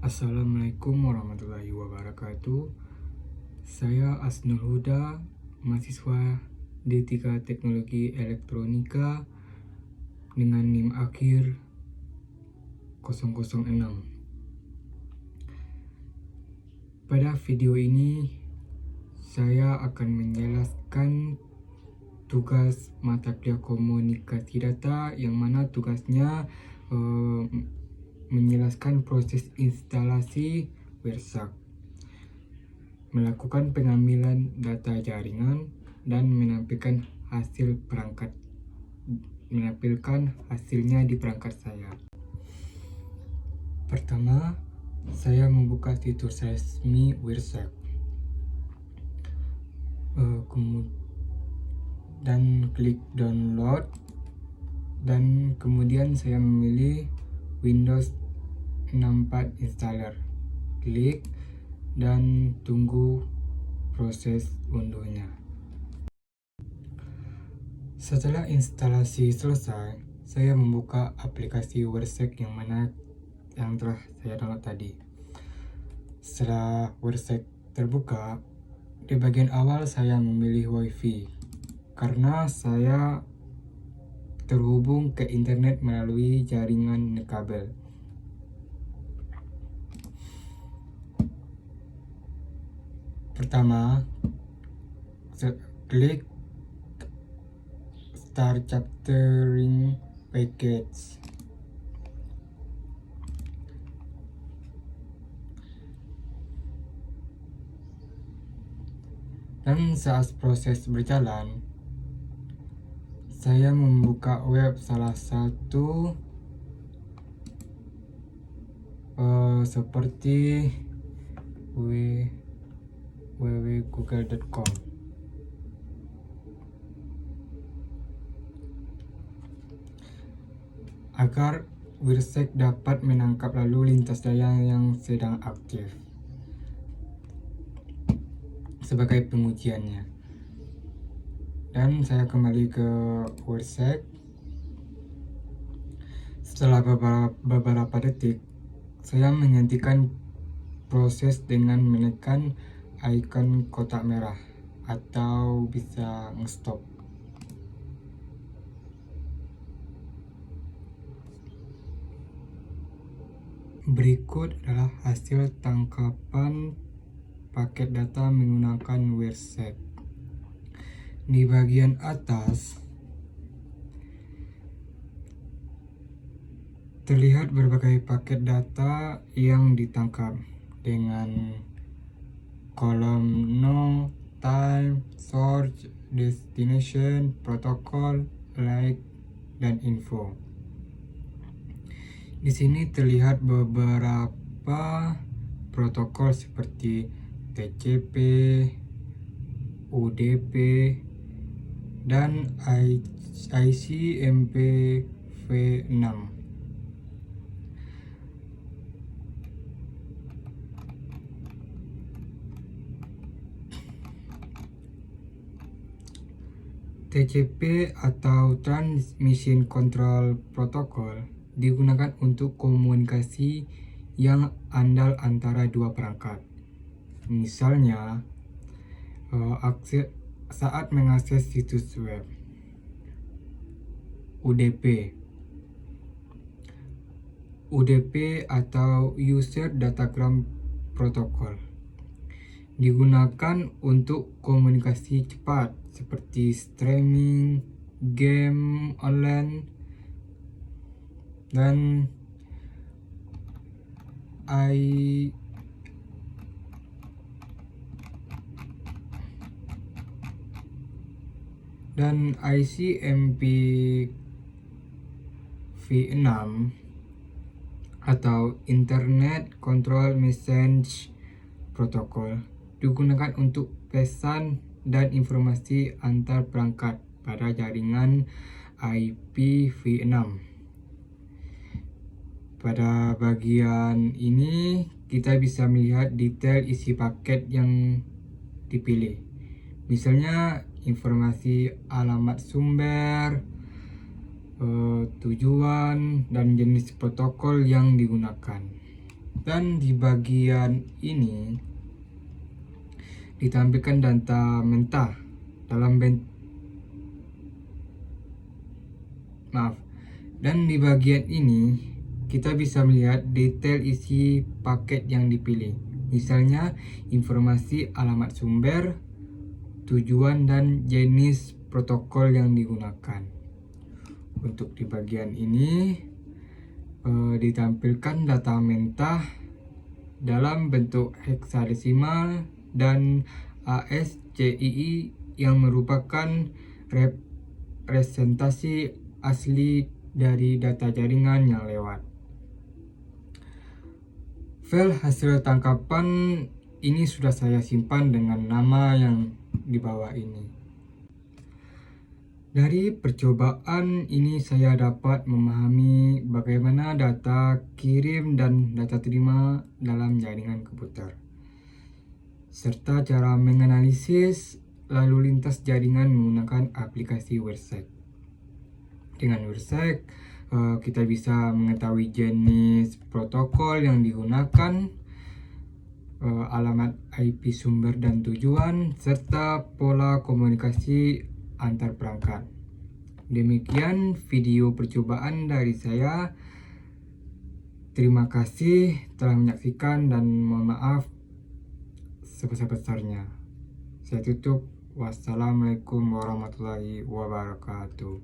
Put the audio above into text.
Assalamualaikum warahmatullahi wabarakatuh. Saya Asnul Huda, mahasiswa D3 Teknologi Elektronika dengan NIM akhir 006. Pada video ini saya akan menjelaskan tugas mata kuliah komunikasi data, yang mana tugasnya menjelaskan proses instalasi WIRSAC, melakukan pengambilan data jaringan, dan menampilkan hasilnya di perangkat saya. Pertama, saya membuka situs resmi WIRSAC dan klik download, dan kemudian saya memilih Windows 64 installer, klik dan tunggu proses unduhnya. Setelah instalasi selesai, saya membuka aplikasi WIRSAC yang telah saya download tadi. Setelah WIRSAC terbuka, di bagian awal saya memilih WiFi karena saya terhubung ke internet melalui jaringan kabel. Pertama, klik Start Chartering Package. Dan saat proses berjalan, saya membuka web salah satu seperti www.google.com. agar WIRSAC dapat menangkap lalu lintas daya yang sedang aktif sebagai pengujiannya. Dan saya kembali ke WIRSAC. Setelah beberapa detik, saya menghentikan proses dengan menekan icon kotak merah, atau bisa nge-stop. Berikut adalah hasil tangkapan paket data menggunakan WIRSAC. Di bagian atas terlihat berbagai paket data yang ditangkap dengan kolom no, time, source, destination, protocol, like, dan info. Di sini terlihat beberapa protokol seperti TCP, UDP, dan ICMPv6. TCP atau Transmission Control Protocol digunakan untuk komunikasi yang andal antara dua perangkat. Misalnya, saat mengakses situs web. UDP atau User Datagram Protocol digunakan untuk komunikasi cepat seperti streaming, game online, dan ICMPv6 atau Internet Control Message Protocol digunakan untuk pesan dan informasi antar perangkat pada jaringan IPv6. Pada bagian ini kita bisa melihat detail isi paket yang dipilih. Misalnya informasi alamat sumber, tujuan, dan jenis protokol yang digunakan. Dan di bagian ini ditampilkan data mentah dalam dan di bagian ini kita bisa melihat detail isi paket yang dipilih. Misalnya informasi alamat sumber, tujuan dan jenis protokol yang digunakan. Untuk di bagian ini ditampilkan data mentah dalam bentuk heksadesimal dan ASCII yang merupakan representasi asli dari data jaringan yang lewat. File hasil tangkapan ini sudah saya simpan dengan nama yang di bawah ini. Dari percobaan ini saya dapat memahami bagaimana data kirim dan data terima dalam jaringan komputer, serta cara menganalisis lalu lintas jaringan menggunakan aplikasi WiRSec. Dengan WiRSec, kita bisa mengetahui jenis protokol yang digunakan, alamat IP sumber dan tujuan, serta pola komunikasi antar perangkat. Demikian video percobaan dari saya. Terima kasih telah menyaksikan dan mohon maaf sebesar-besarnya. Saya tutup. Wassalamualaikum warahmatullahi wabarakatuh.